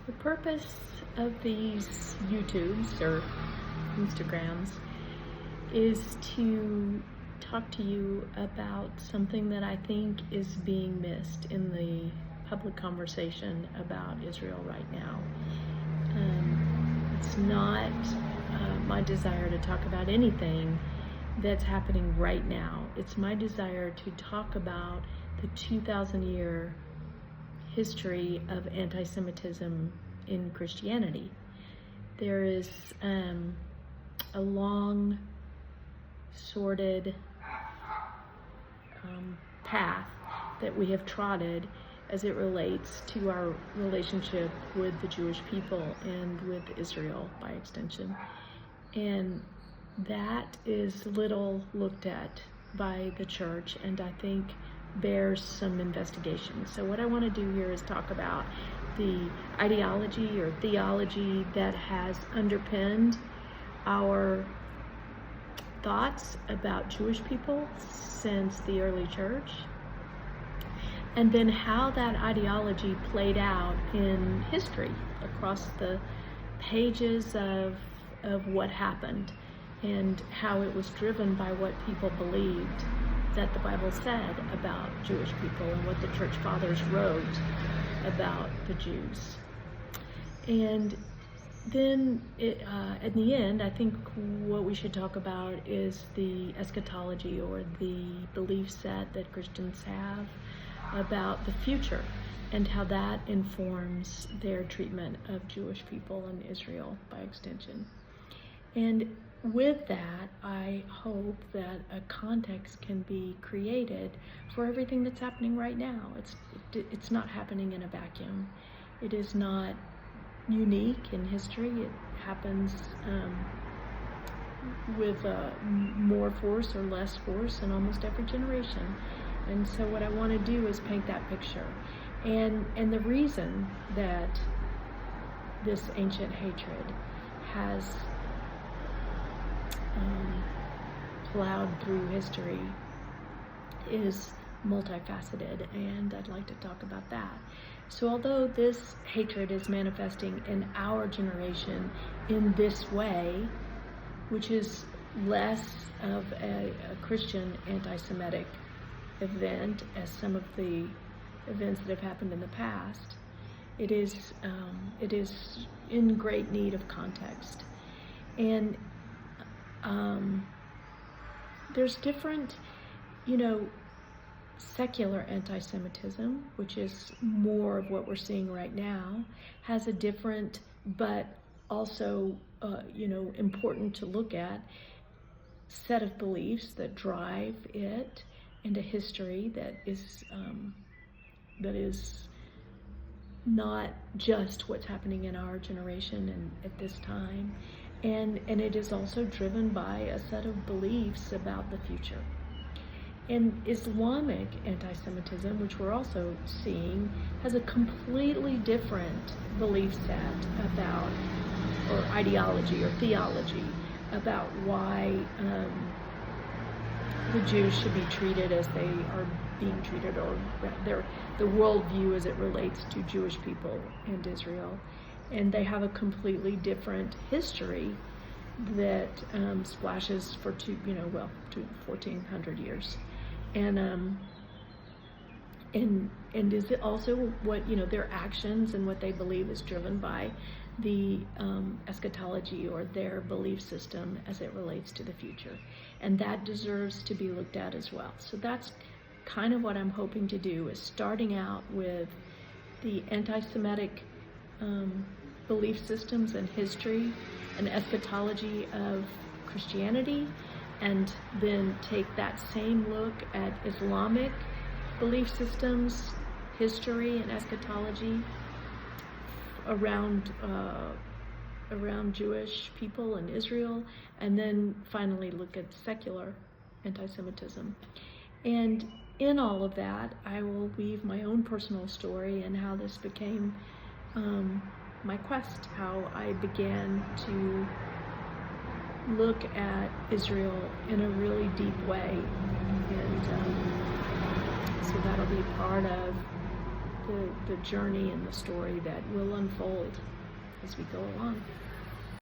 The purpose of these YouTubes or Instagrams is to talk to you about something that I think is being missed in the public conversation about Israel right now. It's not my desire to talk about anything that's happening right now. It's my desire to talk about the 2,000-year history of anti-Semitism in Christianity. There is a long, sordid path that we have trotted as it relates to our relationship with the Jewish people and with Israel by extension. And that is little looked at by the church, and I think bears some investigation. So what I want to do here is talk about the ideology or theology that has underpinned our thoughts about Jewish people since the early church, and then how that ideology played out in history across the pages of what happened, and how it was driven by what people believed that the Bible said about Jewish people and what the church fathers wrote about the Jews. And then in the end, I think what we should talk about is the eschatology, or the belief set that Christians have about the future and how that informs their treatment of Jewish people and Israel by extension. And with that, I hope that a context can be created for everything that's happening right now. It's not happening in a vacuum. It is not unique in history. It happens with more force or less force in almost every generation. And so what I want to do is paint that picture. And the reason that this ancient hatred has plowed through history is multifaceted, and I'd like to talk about that. So although this hatred is manifesting in our generation in this way, which is less of a Christian anti-Semitic event as some of the events that have happened in the past, it is in great need of context. And there's different, secular anti-Semitism, which is more of what we're seeing right now, has a different but also, important to look at set of beliefs that drive it, and a history that is not just what's happening in our generation and at this time. And it is also driven by a set of beliefs about the future. And Islamic anti-Semitism, which we're also seeing, has a completely different belief set about, or ideology or theology about why the Jews should be treated as they are being treated, or the worldview as it relates to Jewish people and Israel. And they have a completely different history that splashes for 1,400 years, and is it also what their actions and what they believe is driven by the eschatology, or their belief system as it relates to the future, and that deserves to be looked at as well. So that's kind of what I'm hoping to do, is starting out with the anti-Semitic belief systems and history and eschatology of Christianity, and then take that same look at Islamic belief systems, history, and eschatology around Jewish people and Israel, and then finally look at secular anti-Semitism. And in all of that, I will weave my own personal story and how this became my quest, how I began to look at Israel in a really deep way. And so that'll be part of the journey and the story that will unfold as we go along.